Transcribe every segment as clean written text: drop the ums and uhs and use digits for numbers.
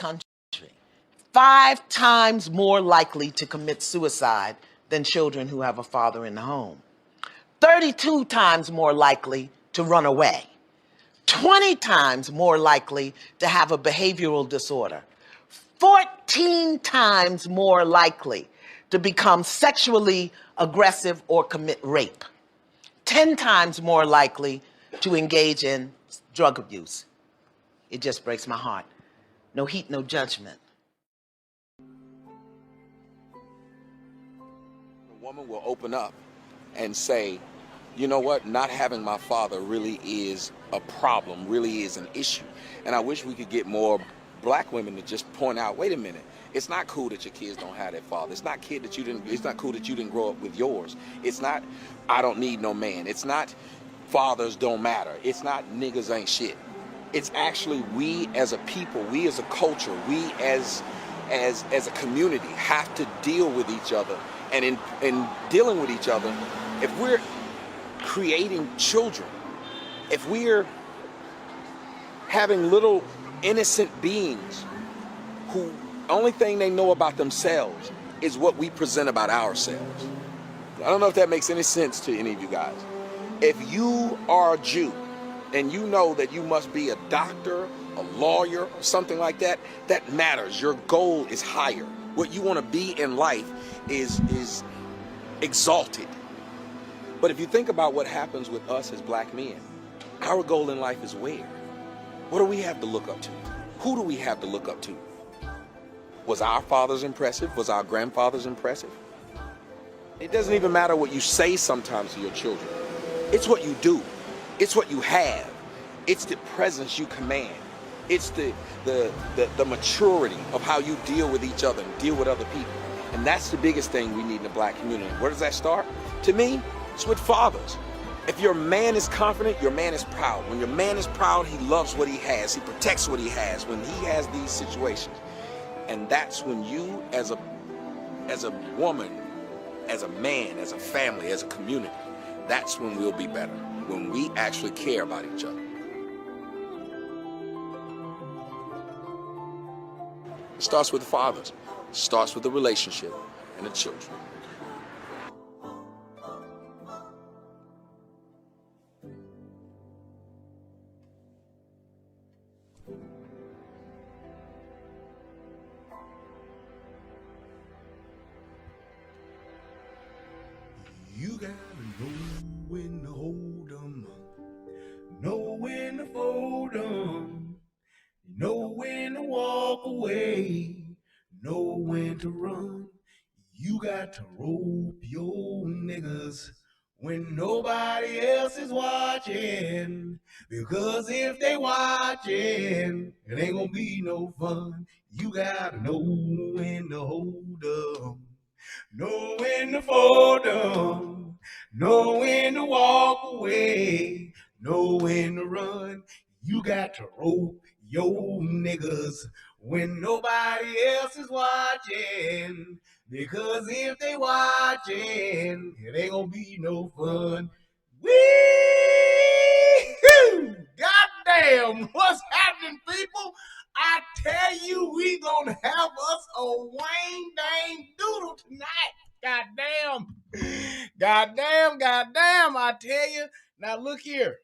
country. 5 times more likely to commit suicide than children who have a father in the home. 32 times more likely to run away. 20 times more likely to have a behavioral disorder. 14 times more likely to become sexually aggressive or commit rape. 10 times more likely to engage in drug abuse. It just breaks my heart. No heat, no judgment. A woman will open up and say, you know what, not having my father really is a problem, really is an issue. And I wish we could get more black women to just point out, wait a minute, it's not cool that your kids don't have that father. It's not cool that you didn't grow up with yours. It's not, I don't need no man. It's not, fathers don't matter. It's not, niggas ain't shit. It's actually, we as a people, we as a culture, we as a community have to deal with each other. And in dealing with each other, if we're creating children, if we're having little innocent beings who only thing they know about themselves is what we present about ourselves. I don't know if that makes any sense to any of you guys. If you are a Jew and you know that you must be a doctor, a lawyer, or something like that, that matters. Your goal is higher. What you want to be in life is exalted. But if you think about what happens with us as black men, our goal in life is where? What do we have to look up to? Who do we have to look up to? Was our fathers impressive? Was our grandfathers impressive? It doesn't even matter what you say sometimes to your children. It's what you do. It's what you have. It's the presence you command. It's the maturity of how you deal with each other and deal with other people. And that's the biggest thing we need in the black community. Where does that start? To me, it's with fathers. If your man is confident, your man is proud. When your man is proud, he loves what he has. He protects what he has when he has these situations. And that's when you, as a woman, as a man, as a family, as a community, that's when we'll be better. When we actually care about each other. It starts with the fathers. It starts with the relationship and the children. You gotta know when to hold 'em, know when to fold 'em, know when to walk away, know when to run. You got to rope your niggas when nobody else is watching, because if they watching, it ain't gonna be no fun. You gotta know when to hold 'em, know when to fold 'em, know when to walk away, know when to run. You got to rope your niggas when nobody else is watching, because if they watching, it ain't gonna be no fun. Wee! Goddamn, what's happening, people? I tell you, we gonna have us a Wayne dang doodle tonight. Goddamn, I tell you. Now look here.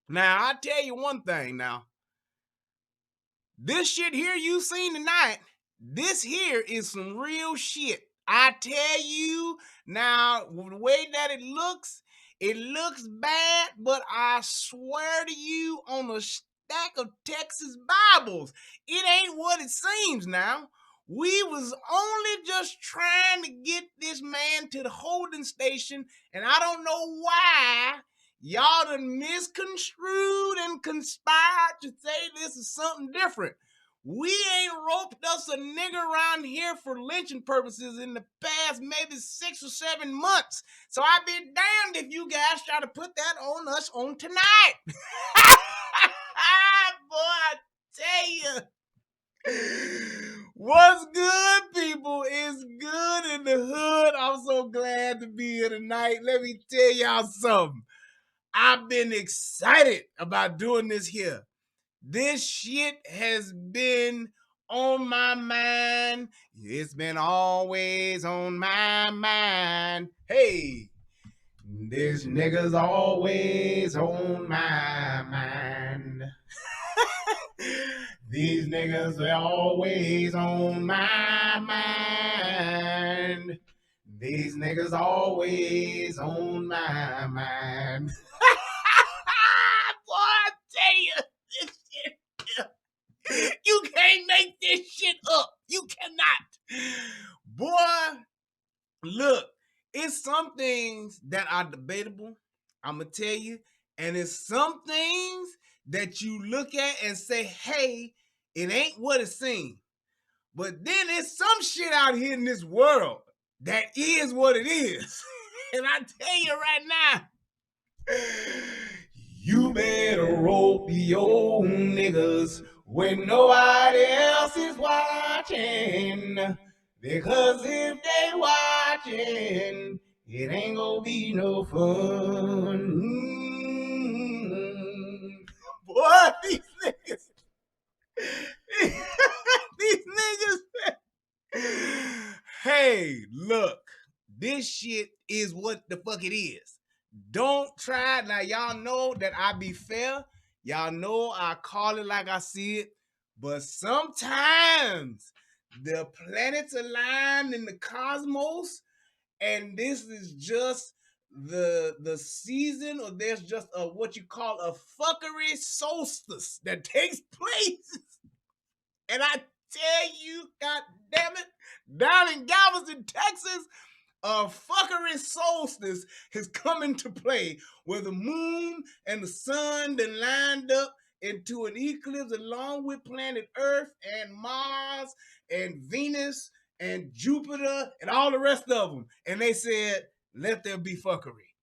Now I tell you one thing now. This shit here you seen tonight, this here is some real shit. I tell you, now, the way that it looks bad, but I swear to you on a stack of Texas Bibles, it ain't what it seems now. We was only just trying to get this man to the holding station, and I don't know why y'all done misconstrued and conspired to say this is something different. We ain't roped us a nigga around here for lynching purposes in the past maybe 6 or 7 months. So I'd be damned if you guys try to put that on us on tonight. Boy, I tell you. What's good, people? It's good in the hood. I'm so glad to be here tonight. Let me tell y'all something. I've been excited about doing this here. This shit has been on my mind. It's been always on my mind. Hey, this nigga's always on my mind. These niggas are always on my mind. These niggas always on my mind. Boy, I tell you, this shit, you can't make this shit up. You cannot. Boy, look, it's some things that are debatable, I'm going to tell you, and it's some things that you look at and say, hey, it ain't what it seems. But then there's some shit out here in this world that is what it is. And I tell you right now, you better rope your niggas when nobody else is watching. Because if they watching, it ain't gonna be no fun. Boy, these niggas. These niggas. Hey, look. This shit is what the fuck it is. Don't try. Now, y'all know that I be fair. Y'all know I call it like I see it. But sometimes the planets align in the cosmos, and this is just the season, or there's just a what you call a fuckery solstice that takes place. And I tell you, god damn it, down in Galveston, Texas, a fuckery solstice has come into play where the moon and the sun then lined up into an eclipse along with planet Earth and Mars and Venus and Jupiter and all the rest of them. And they said, let there be fuckery.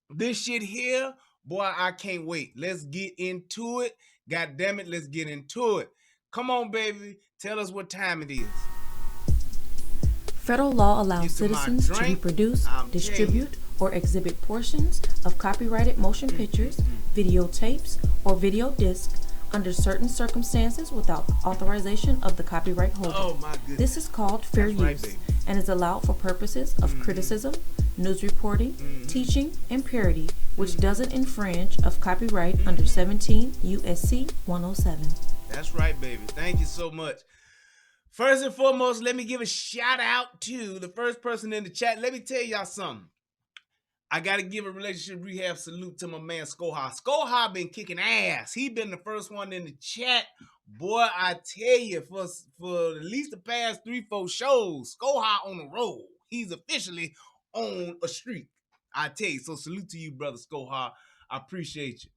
This shit here, boy, I can't wait. Let's get into it. God damn it, let's get into it. Come on, baby. Tell us what time it is. Federal law allows citizens to reproduce, distribute, or exhibit portions of copyrighted motion pictures, videotapes, or video discs under certain circumstances without authorization of the copyright holder. Oh my goodness. This is called fair use and is allowed for purposes of criticism, news reporting, teaching, and parody, which doesn't infringe of copyright under 17 U.S.C. 107. That's right, baby. Thank you so much. First and foremost, let me give a shout out to the first person in the chat. Let me tell y'all something. I got to give a relationship rehab salute to my man, Skoha. Skoha been kicking ass. He been the first one in the chat. Boy, I tell you, for at least the past 3-4 shows, Skoha on the road. He's officially on a streak. I tell you, so salute to you, brother Skoha. I appreciate you.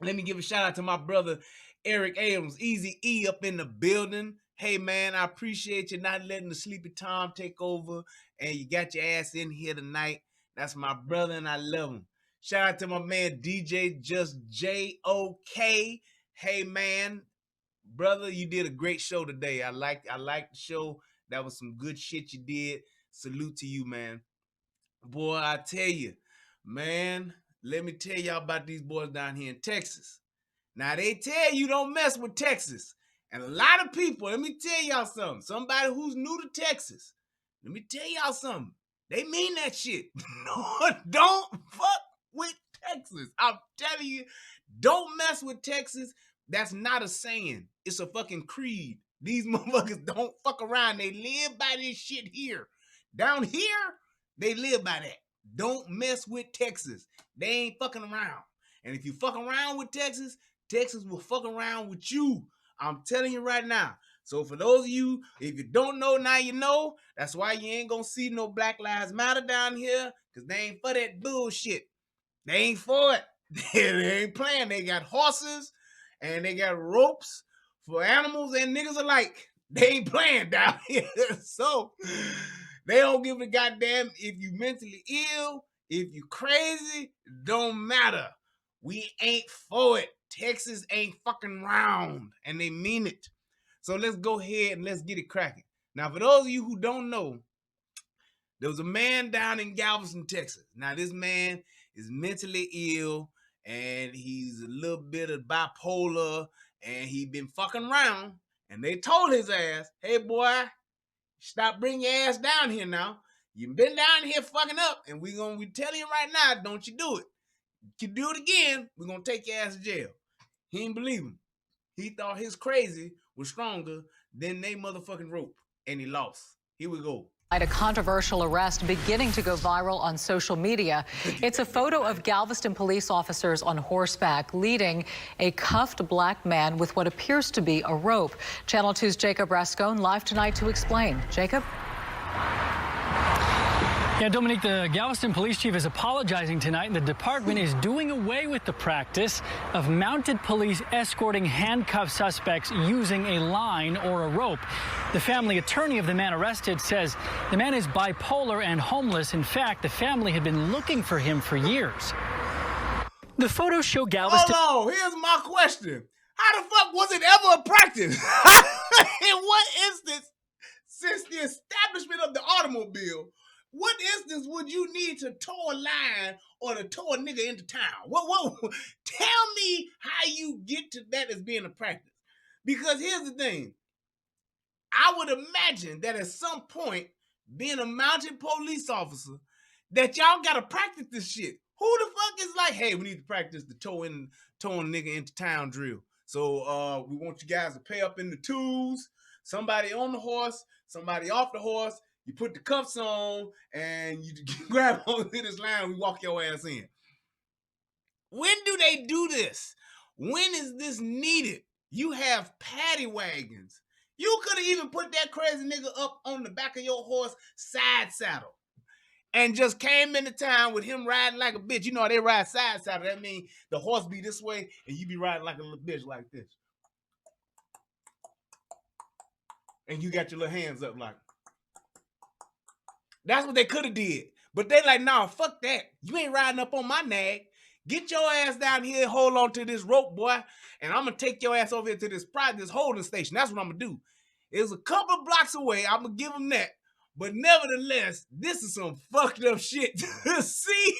Let me give a shout out to my brother, Eric Abrams, Easy E up in the building. Hey, man, I appreciate you not letting the sleepy Tom take over, and you got your ass in here tonight. That's my brother, and I love him. Shout out to my man, DJ Just J-O-K. Hey, man, brother, you did a great show today. I liked the show. That was some good shit you did. Salute to you, man. Boy, I tell you, man, let me tell y'all about these boys down here in Texas. Now, they tell you don't mess with Texas. And a lot of people, let me tell y'all something. Somebody who's new to Texas, let me tell y'all something. They mean that shit. No, don't fuck with Texas. I'm telling you, don't mess with Texas. That's not a saying. It's a fucking creed. These motherfuckers don't fuck around. They live by this shit here. Down here, they live by that. Don't mess with Texas. They ain't fucking around. And if you fuck around with Texas, Texas will fuck around with you. I'm telling you right now. So for those of you, if you don't know, now you know. That's why you ain't gonna see no Black Lives Matter down here, because they ain't for that bullshit. They ain't for it. They ain't playing. They got horses and they got ropes for animals and niggas alike. They ain't playing down here. So they don't give a goddamn if you mentally ill, if you crazy, don't matter. We ain't for it. Texas ain't fucking round, and they mean it. So let's go ahead and let's get it cracking. Now, for those of you who don't know, there was a man down in Galveston, Texas. Now, this man is mentally ill, and he's a little bit of bipolar, and he been fucking around, And they told his ass, hey, boy, stop bringing your ass down here now. You've been down here fucking up, and we tell you right now, don't you do it. If you do it again, we're going to take your ass to jail. He didn't believe him. He thought his crazy was stronger than they motherfucking rope, and he lost. Here we go. A controversial arrest beginning to go viral on social media. It's a photo of Galveston police officers on horseback leading a cuffed black man with what appears to be a rope. Channel 2's Jacob Rascone live tonight to explain. Jacob? Yeah, Dominique, the Galveston police chief is apologizing tonight. The department is doing away with the practice of mounted police escorting handcuffed suspects using a line or a rope. The family attorney of the man arrested says the man is bipolar and homeless. In fact, the family had been looking for him for years. The photos show Galveston. Hold on, here's my question. How the fuck was it ever a practice? In what instance, since the establishment of the automobile, what instance would you need to tow a line or to tow a nigga into town? What? Tell me how you get to that as being a practice. Because here's the thing. I would imagine that at some point, being a mounted police officer, that y'all got to practice this shit. Who the fuck is like, hey, we need to practice the towing a nigga into town drill. So we want you guys to pay up in the twos, somebody on the horse, somebody off the horse. You put the cuffs on and you grab onto this line and we walk your ass in. When do they do this? When is this needed? You have paddy wagons. You could have even put that crazy nigga up on the back of your horse side saddle and just came into town with him riding like a bitch. You know how they ride side saddle. That means the horse be this way and you be riding like a little bitch like this. And you got your little hands up like. That's what they could have did. But they like, nah, fuck that. You ain't riding up on my nag. Get your ass down here, hold on to this rope, boy, and I'm going to take your ass over here to this holding station. That's what I'm going to do. It's a couple of blocks away. I'm going to give them that. But nevertheless, this is some fucked up shit to see.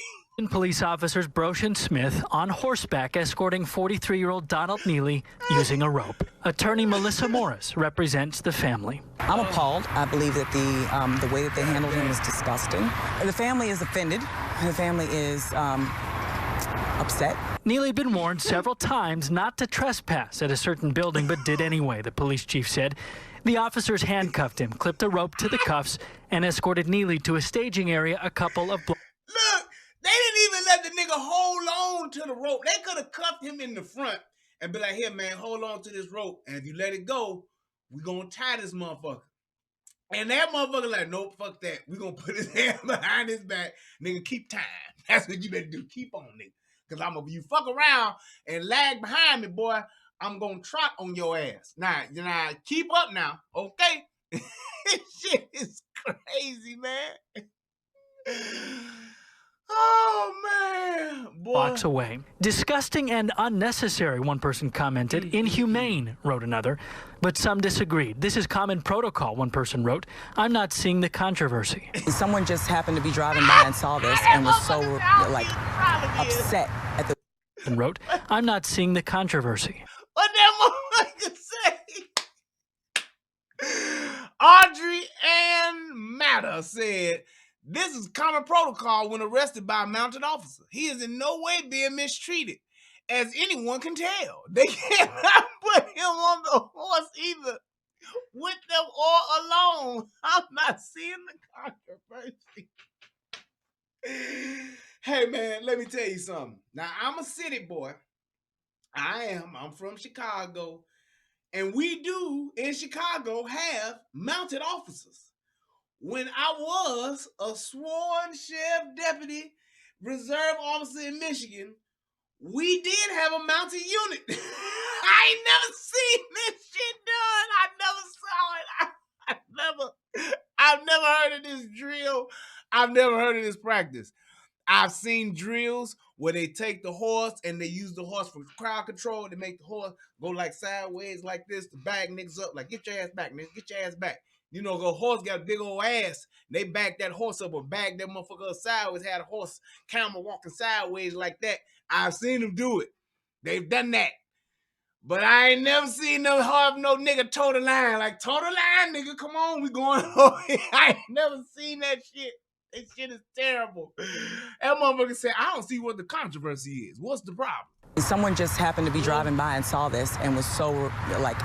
Police officers Brosh and Smith on horseback escorting 43-year-old Donald Neely using a rope. Attorney Melissa Morris represents the family. I'm appalled. I believe that the way that they handled him is disgusting. The family is offended. The family is upset. Neely had been warned several times not to trespass at a certain building, but did anyway, the police chief said. The officers handcuffed him, clipped a rope to the cuffs, and escorted Neely to a staging area a couple of blocks. Look, they didn't even let the nigga hold on to the rope. They could have cuffed him in the front and be like, here, man, hold on to this rope. And if you let it go, we gonna tie this motherfucker. And that motherfucker like, nope, fuck that. We gonna put his hand behind his back. Nigga, keep time. That's what you better do. Keep on, nigga. Because you fuck around and lag behind me, boy, I'm gonna trot on your ass. Now, keep up now, okay? Shit is crazy, man. Oh, man. Boy. Blocks away. Disgusting and unnecessary, one person commented. Inhumane, wrote another. But some disagreed. This is common protocol, one person wrote. I'm not seeing the controversy. Someone just happened to be driving by and saw this and was so, upset at the... And wrote, I'm not seeing the controversy. What that motherfucker say? Audrey Ann Matter said, this is common protocol when arrested by a mounted officer. He is in no way being mistreated, as anyone can tell. They cannot put him on the horse either, with them or alone. I'm not seeing the controversy. Hey, man, let me tell you something. Now, I'm a city boy. I'm from Chicago. And we do, in Chicago, have mounted officers. When I was a sworn sheriff deputy, reserve officer in Michigan, we did have a mounted unit. I ain't never seen this shit done. I never saw it. I've never heard of this drill. I've never heard of this practice. I've seen drills where they take the horse and they use the horse for crowd control. They make the horse go like sideways like this to bag niggas up. Like, get your ass back, nigga. Get your ass back. You know, the horse got a big old ass. They back that horse up or bag that motherfucker up sideways. Had a horse camel walking sideways like that. I've seen them do it. They've done that. But I ain't never seen no nigga toe the line. Like, toe the line, nigga. Come on, we going over here. I ain't never seen that shit. That shit is terrible. That motherfucker said, I don't see what the controversy is. What's the problem? Someone just happened to be driving by and saw this and was so, like,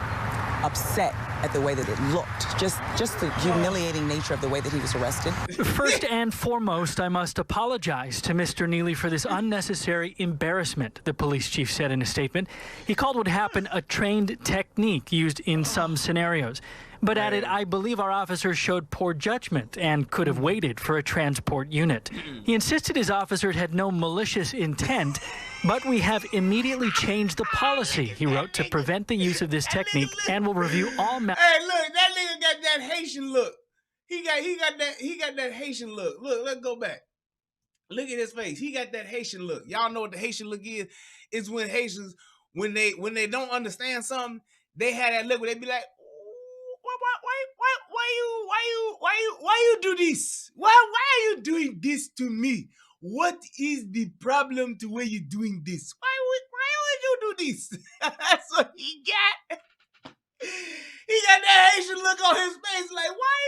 upset at the way that it looked. Just the humiliating nature of the way that he was arrested. First and foremost, I must apologize to Mr. Neely for this unnecessary embarrassment, the police chief said in a statement. He called what happened a trained technique used in some scenarios, but added, I believe our officers showed poor judgment and could have waited for a transport unit. He insisted his officers had no malicious intent, but we have immediately changed the policy, he wrote, to prevent the use of this technique and will review all Hey, look, that nigga got that Haitian look. He got that Haitian look. Look, let's go back. Look at his face. He got that Haitian look. Y'all know what the Haitian look is? It's when Haitians, when they don't understand something, they have that look where they be like, why you do this? Why are you doing this to me? What is the problem to where you doing this? Why would you do this? That's what he got. He got that Haitian look on his face, like, why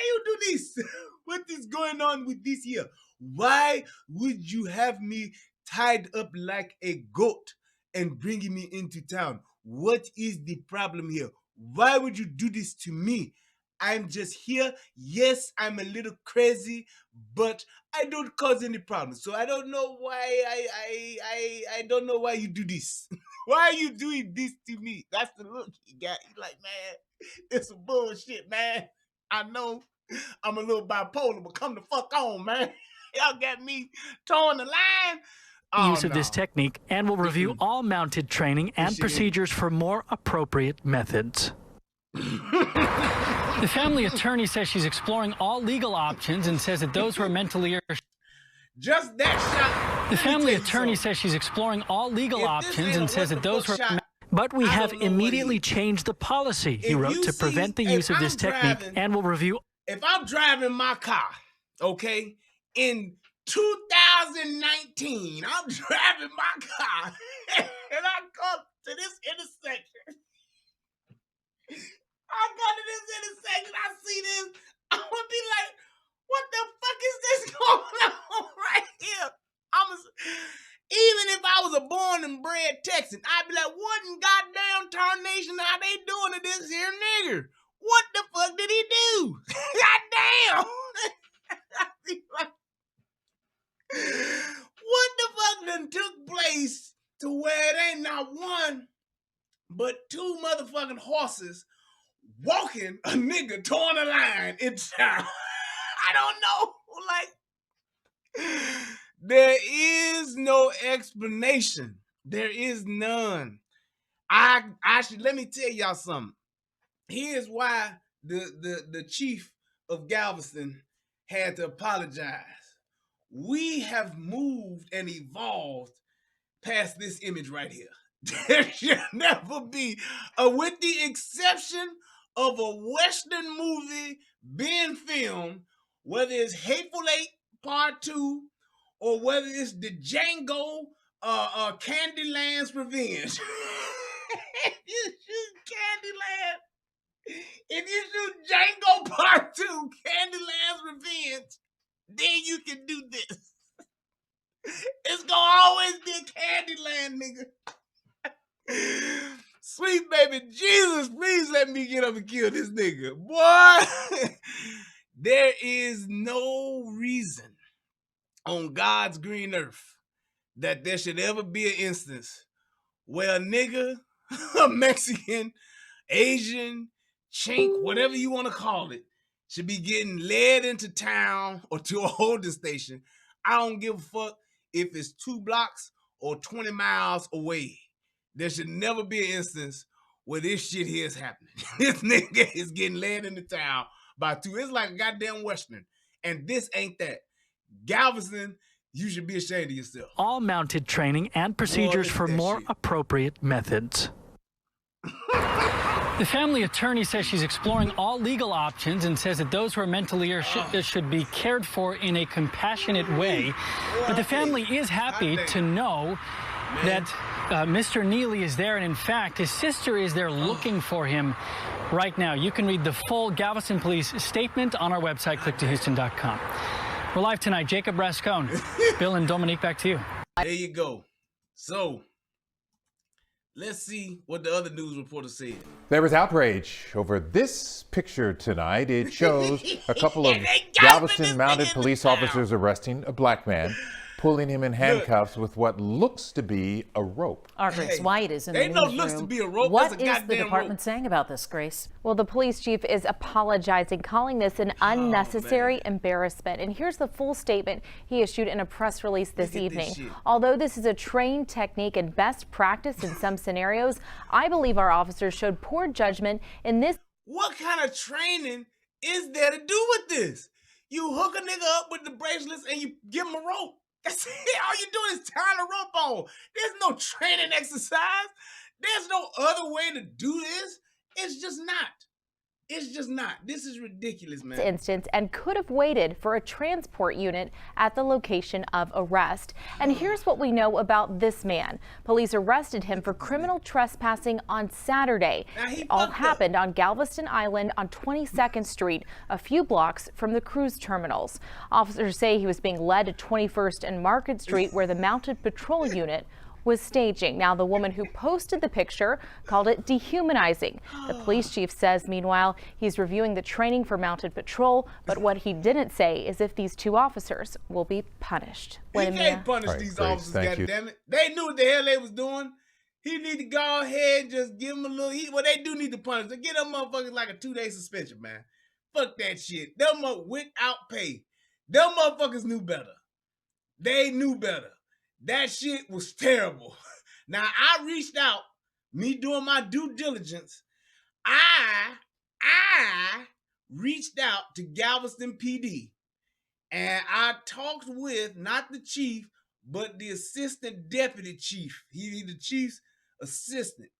you do this? What is going on with this here? Why would you have me tied up like a goat and bringing me into town? What is the problem here? Why would you do this to me? I'm just here. Yes, I'm a little crazy, but I don't cause any problems. So I don't know why I don't know why you do this. Why are you doing this to me? That's the look he got. He's like, man, it's some bullshit, man. I know I'm a little bipolar, but come the fuck on, man. Y'all got me towing the line. Use of this technique and will review all mounted training and procedures for more appropriate methods. The family attorney says she's exploring all legal options and says that those who are mentally ill. Just that shot. The family attorney says she's exploring all legal options and says that those who are. But we have immediately changed the policy, he wrote, to prevent the use of this technique and will review. If I'm driving my car, okay, in 2019, I'm driving my car and I come to this intersection. I go to this intersection, I see this, I'm gonna be like, what the fuck is this going on right here? Even if I was a born and bred Texan, I'd be like, what in goddamn tarnation are they doing to this here nigger? What the fuck did he do? Goddamn! What the fuck done took place to where it ain't not one, but two motherfucking horses walking a nigga towing a line in town? I don't know. Like, there is no explanation. There is none. Let me tell y'all something. Here's why the chief of Galveston had to apologize. We have moved and evolved past this image right here. There should never be, with the exception of a Western movie being filmed, whether it's Hateful Eight Part 2 or whether it's the Django Candyland's Revenge. If you shoot Django Part 2, Candyland's Revenge, then you can do this. It's gonna always be a Candyland, nigga. Sweet baby Jesus, please let me get up and kill this nigga. Boy, there is no reason on God's green earth that there should ever be an instance where a nigga, a Mexican, Asian, chink, whatever you want to call it, should be getting led into town or to a holding station. I don't give a fuck if it's 2 blocks or 20 miles away. There should never be an instance where this shit here is happening. This nigga is getting led into town by 2. It's like a goddamn Western. And this ain't that. Galveston, you should be ashamed of yourself. All mounted training and procedures for more appropriate methods. The family attorney says she's exploring all legal options and says that those who are mentally ill should be cared for in a compassionate way. But the family is happy to know that Mr. Neely is there, and in fact, his sister is there looking for him right now. You can read the full Galveston Police statement on our website, clicktohouston.com. We're live tonight. Jacob Rascone, Bill and Dominique, back to you. There you go. So, let's see what the other news reporter said. There was outrage over this picture tonight. It shows a couple of Galveston mounted police officers arresting a black man, pulling him in handcuffs with what looks to be a rope. Our Grace White is in the newsroom. Looks to be a rope. What is the department saying about this, Grace? Well, the police chief is apologizing, calling this an unnecessary embarrassment. And here's the full statement he issued in a press release this evening. Although this is a trained technique and best practice in some scenarios, I believe our officers showed poor judgment in this. What kind of training is there to do with this? You hook a nigga up with the bracelets and you give him a rope. That's it. All you're doing is tying a rope on. There's no training exercise. There's no other way to do this. It's just not. It's just not. This is ridiculous, man. Instance, and could have waited for a transport unit at the location of arrest. And here's what we know about this man. Police arrested him for criminal trespassing on Saturday. It all happened on Galveston Island on 22nd Street, a few blocks from the cruise terminals. Officers say he was being led to 21st and Market Street, where the mounted patrol unit was staging. Now, the woman who posted the picture called it dehumanizing. The police chief says, meanwhile, he's reviewing the training for mounted patrol, but what he didn't say is if these two officers will be punished. He can't punish these officers, goddammit. They knew what the hell they was doing. He need to go ahead and just give them a little heat. Well, they do need to punish them. Get them motherfuckers like a 2-day suspension, man. Fuck that shit. Them without pay. Them motherfuckers knew better. They knew better. That shit was terrible. Now, I reached out, me doing my due diligence. I reached out to Galveston PD, and I talked with not the chief, but the assistant deputy chief. He's the chief's assistant.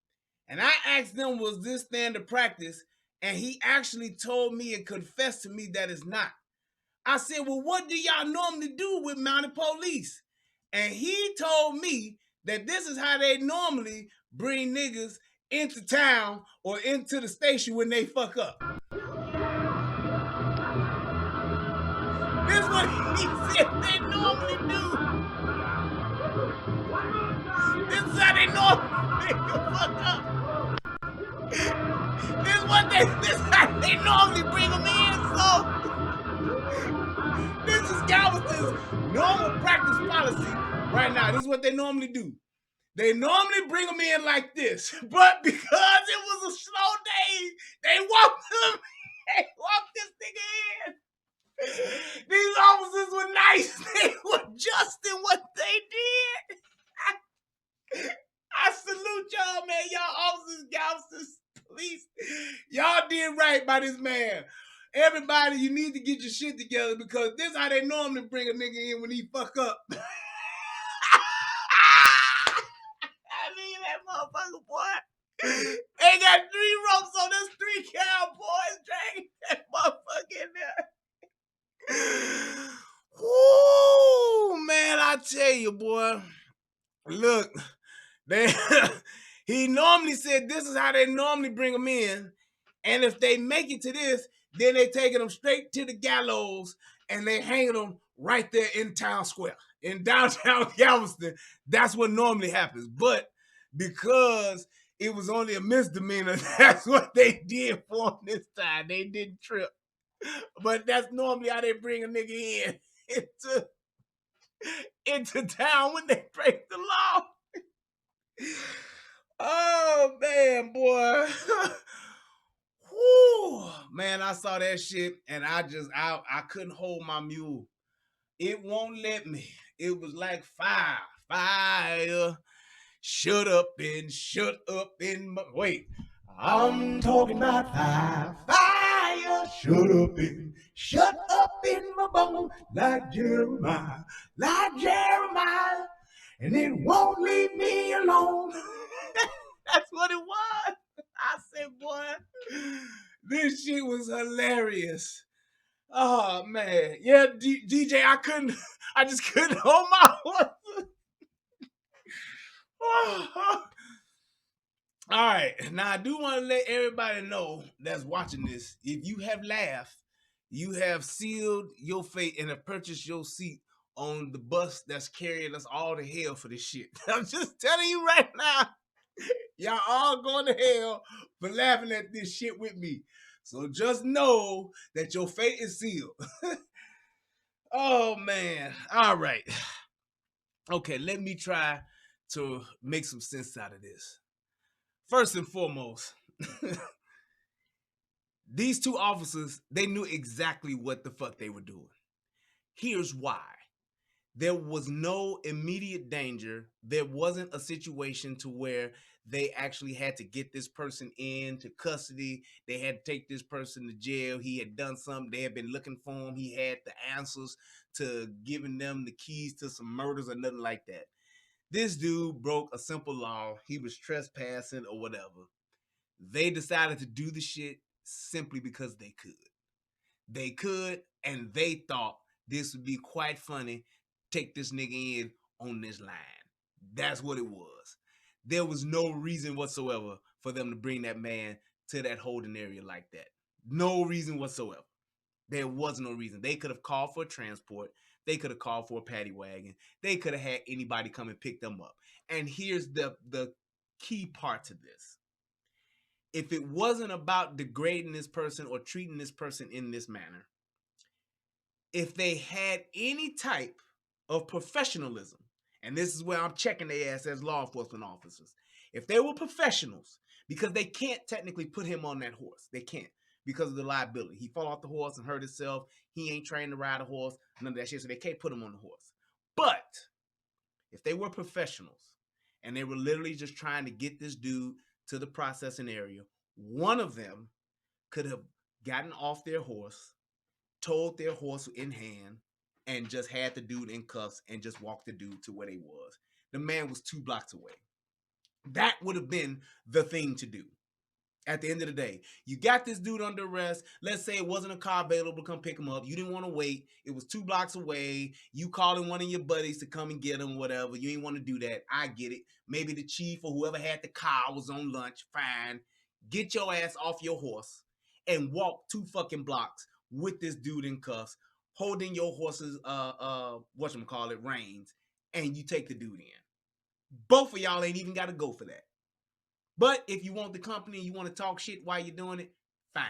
And I asked them, was this standard practice? And he actually told me and confessed to me that it's not. I said, well, what do y'all normally do with mounted police? And he told me that this is how they normally bring niggas into town or into the station when they fuck up. This is what he said they normally do. This is how they normally fuck up. This is how they normally bring them in, so this is Galveston's normal practice policy right now. This is what they normally do. They normally bring them in like this, but because it was a slow day, they walked this nigga in. These officers were nice. They were just in what they did. I salute y'all, man. Y'all officers, Galveston police. Y'all did right by this man. Everybody, you need to get your shit together because this is how they normally bring a nigga in when he fuck up. I mean, that motherfucker, boy. They got 3 ropes on this 3 cowboys dragging that motherfucker in there. Woo, man, I tell you, boy. Look, he normally said this is how they normally bring them in. And if they make it to this, then they taking them straight to the gallows and they hanging them right there in town square. In downtown Galveston, that's what normally happens. But because it was only a misdemeanor, that's what they did for him this time. They didn't trip. But that's normally how they bring a nigga in into town when they break the law. Oh, man, boy. Whew. Man, I saw that shit and I couldn't hold my mule. It won't let me. It was like fire. Shut up in my... Wait. I'm talking about fire. Shut up in my bone like Jeremiah. And it won't leave me alone. That's what it was. I said, boy, this shit was hilarious. Oh, man. Yeah, DJ, I just couldn't hold my horse. All right, now I do want to let everybody know that's watching this, if you have laughed, you have sealed your fate and have purchased your seat on the bus that's carrying us all to hell for this shit. I'm just telling you right now, y'all all going to hell for laughing at this shit with me. So just know that your fate is sealed. Oh, man. All right. Okay, let me try to make some sense out of this. First and foremost, these two officers, they knew exactly what the fuck they were doing. Here's why. There was no immediate danger. There wasn't a situation to where they actually had to get this person into custody. They had to take this person to jail. He had done something. They had been looking for him. He had the answers to giving them the keys to some murders or nothing like that. This dude broke a simple law. He was trespassing or whatever. They decided to do the shit simply because they could. They could, and they thought this would be quite funny. Take this nigga in on this line. That's what it was. There was no reason whatsoever for them to bring that man to that holding area like that. No reason whatsoever. There was no reason. They could have called for a transport. They could have called for a paddy wagon. They could have had anybody come and pick them up. And here's the key part to this. If it wasn't about degrading this person or treating this person in this manner, if they had any type of professionalism, and this is where I'm checking their ass as law enforcement officers, if they were professionals, because they can't technically put him on that horse. They can't because of the liability. He fell off the horse and hurt himself. He ain't trained to ride a horse, none of that shit, so they can't put him on the horse. But if they were professionals and they were literally just trying to get this dude to the processing area, one of them could have gotten off their horse, told their horse in hand, and just had the dude in cuffs and just walked the dude to where they was. The man was 2 blocks away. That would have been the thing to do. At the end of the day, you got this dude under arrest. Let's say it wasn't a car available to come pick him up. You didn't want to wait. It was 2 blocks away. You calling one of your buddies to come and get him, whatever. You didn't want to do that. I get it. Maybe the chief or whoever had the car was on lunch. Fine. Get your ass off your horse and walk 2 fucking blocks with this dude in cuffs, holding your horse's reins, and you take the dude in. Both of y'all ain't even got to go for that. But if you want the company, you want to talk shit while you're doing it, fine.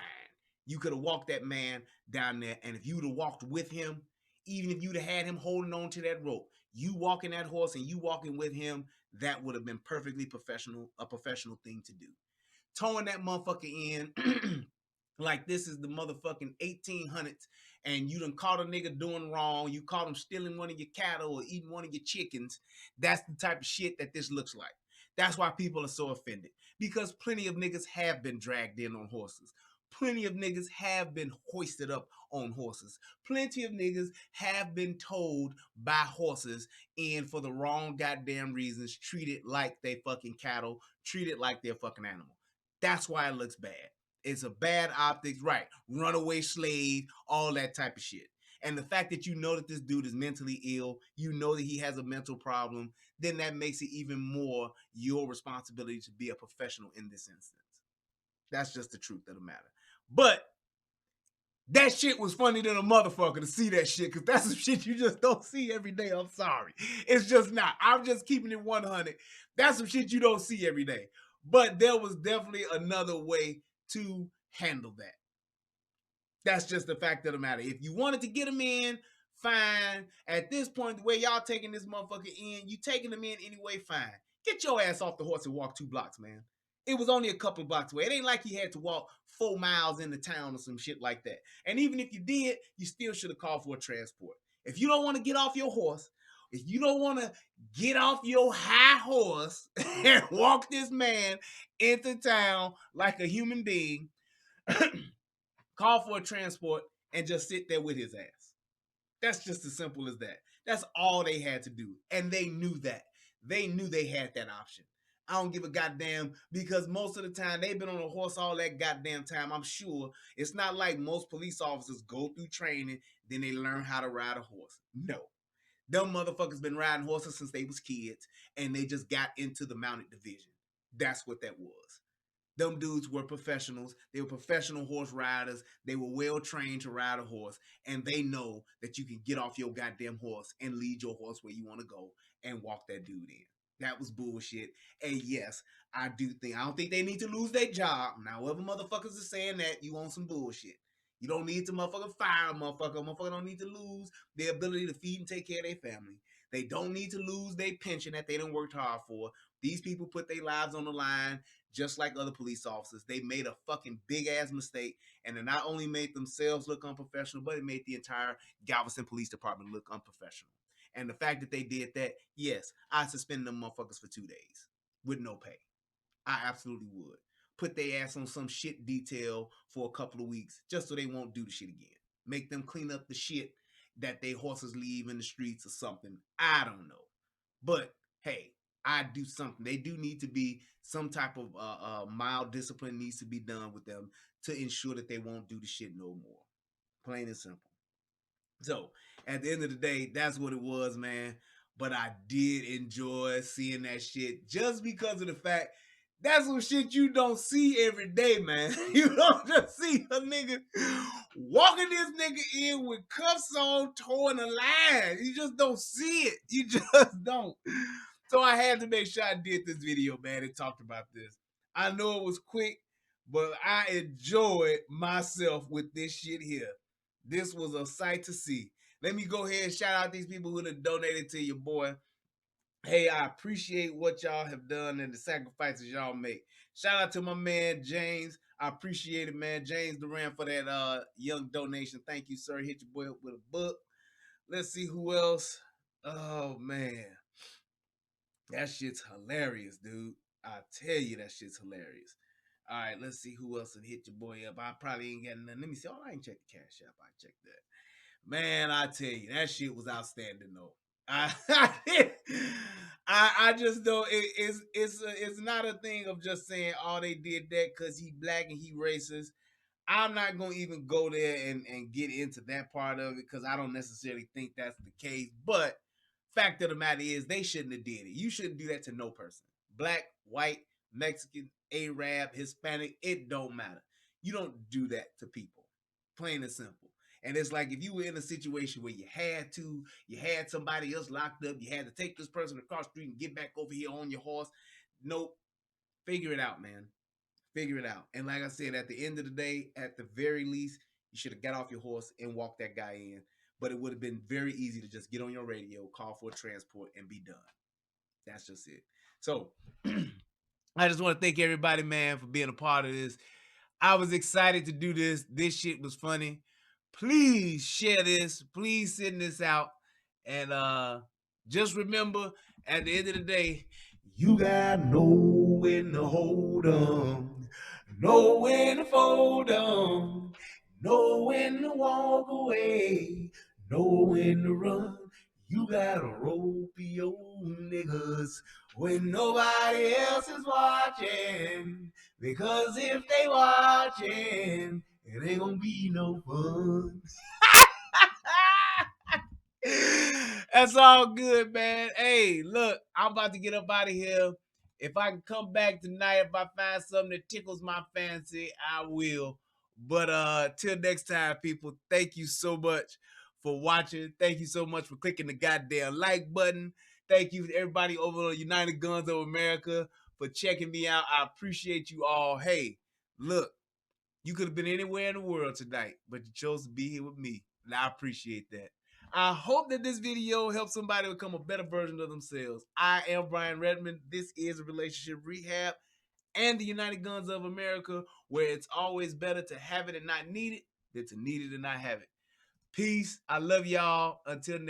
You could have walked that man down there, and if you would have walked with him, even if you'd have had him holding on to that rope, you walking that horse and you walking with him, that would have been perfectly professional, a professional thing to do. Towing that motherfucker in like this is the motherfucking 1800s, and you done caught a nigga doing wrong, you caught him stealing one of your cattle or eating one of your chickens. That's the type of shit that this looks like. That's why people are so offended, because plenty of niggas have been dragged in on horses. Plenty of niggas have been hoisted up on horses. Plenty of niggas have been towed by horses and for the wrong goddamn reasons, treated like they fucking cattle, treated like they're fucking animal. That's why it looks bad. It's a bad optics, right? Runaway slave, all that type of shit. And the fact that you know that this dude is mentally ill, you know that he has a mental problem, then that makes it even more your responsibility to be a professional in this instance. That's just the truth of the matter. But that shit was funny than a motherfucker to see that shit, because that's some shit you just don't see every day. I'm sorry. It's just not. I'm just keeping it 100. That's some shit you don't see every day. But there was definitely another way to handle that. That's just the fact of the matter. If you wanted to get him in, fine. At this point, the way y'all taking this motherfucker in, you taking him in anyway, fine. Get your ass off the horse and walk 2 blocks, man. It was only a couple of blocks away. It ain't like he had to walk 4 miles into town or some shit like that. And even if you did, you still should have called for a transport. If you don't want to get off your horse, if you don't want to get off your high horse and walk this man into town like a human being, call for a transport and just sit there with his ass. That's just as simple as that. That's all they had to do. And they knew that. They knew they had that option. I don't give a goddamn, because most of the time they've been on a horse all that goddamn time. I'm sure it's not like most police officers go through training, then they learn how to ride a horse. No. Them motherfuckers been riding horses since they was kids, and they just got into the mounted division. That's what that was. Them dudes were professionals. They were professional horse riders. They were well trained to ride a horse, and they know that you can get off your goddamn horse and lead your horse where you want to go and walk that dude in. That was bullshit. And yes, I don't think they need to lose their job. Now, whoever motherfuckers are saying that, you on some bullshit. You don't need to motherfucker fire a motherfucker. Motherfucker don't need to lose their ability to feed and take care of their family. They don't need to lose their pension that they done worked hard for. These people put their lives on the line just like other police officers. They made a fucking big ass mistake, and it not only made themselves look unprofessional, but it made the entire Galveston Police Department look unprofessional. And the fact that they did that, yes, I suspend them motherfuckers for 2 days with no pay. I absolutely would. Put their ass on some shit detail for a couple of weeks just so they won't do the shit again. Make them clean up the shit that they horses leave in the streets or something. I don't know. But hey, I do something. They do need to be some type of mild discipline needs to be done with them to ensure that they won't do the shit no more. Plain and simple. So at the end of the day, that's what it was, man. But I did enjoy seeing that shit just because of the fact that's some shit you don't see every day, man. You don't just see a nigga walking this nigga in with cuffs on, towing a line. You just don't see it. You just don't. So I had to make sure I did this video, man, and talked about this. I know it was quick, but I enjoyed myself with this shit here. This was a sight to see. Let me go ahead and shout out these people who have donated to your boy. Hey, I appreciate what y'all have done and the sacrifices y'all make. Shout out to my man, James. I appreciate it, man. James Duran for that young donation. Thank you, sir. Hit your boy up with a book. Let's see who else. Oh, man. That shit's hilarious, dude. I tell you, that shit's hilarious. All right, let's see who else would hit your boy up. I probably ain't got nothing. Let me see. Oh, I ain't checked the Cash App. I checked that. Man, I tell you, that shit was outstanding, though. I just know it's not a thing of just saying, oh, they did that because he black and he racist. I'm not going to even go there and get into that part of it because I don't necessarily think that's the case. But fact of the matter is they shouldn't have did it. You shouldn't do that to no person. Black, white, Mexican, Arab, Hispanic, it don't matter. You don't do that to people. Plain and simple. And it's like if you were in a situation where you had somebody else locked up, you had to take this person across the street and get back over here on your horse. Nope. Figure it out, man. Figure it out. And like I said, at the end of the day, at the very least, you should have got off your horse and walked that guy in. But it would have been very easy to just get on your radio, call for a transport, and be done. That's just it. So I just want to thank everybody, man, for being a part of this. I was excited to do this. This shit was funny. Please share this. Please send this out. And just remember, at the end of the day, you gotta know when to hold 'em, know when to fold 'em, know when to walk away, know when to run. You gotta rope your niggas when nobody else is watching, because if they watching, it ain't gonna be no fun. That's all good, man. Hey, look, I'm about to get up out of here. If I can come back tonight, if I find something that tickles my fancy, I will. But till next time, people, thank you so much for watching. Thank you so much for clicking the goddamn like button. Thank you to everybody over on United Guns of America for checking me out. I appreciate you all. Hey, look, you could have been anywhere in the world tonight, but you chose to be here with me, and I appreciate that. I hope that this video helps somebody become a better version of themselves. I am Brian Redmond. This is Relationship Rehab and the United Guns of America, where it's always better to have it and not need it than to need it and not have it. Peace. I love y'all. Until next time.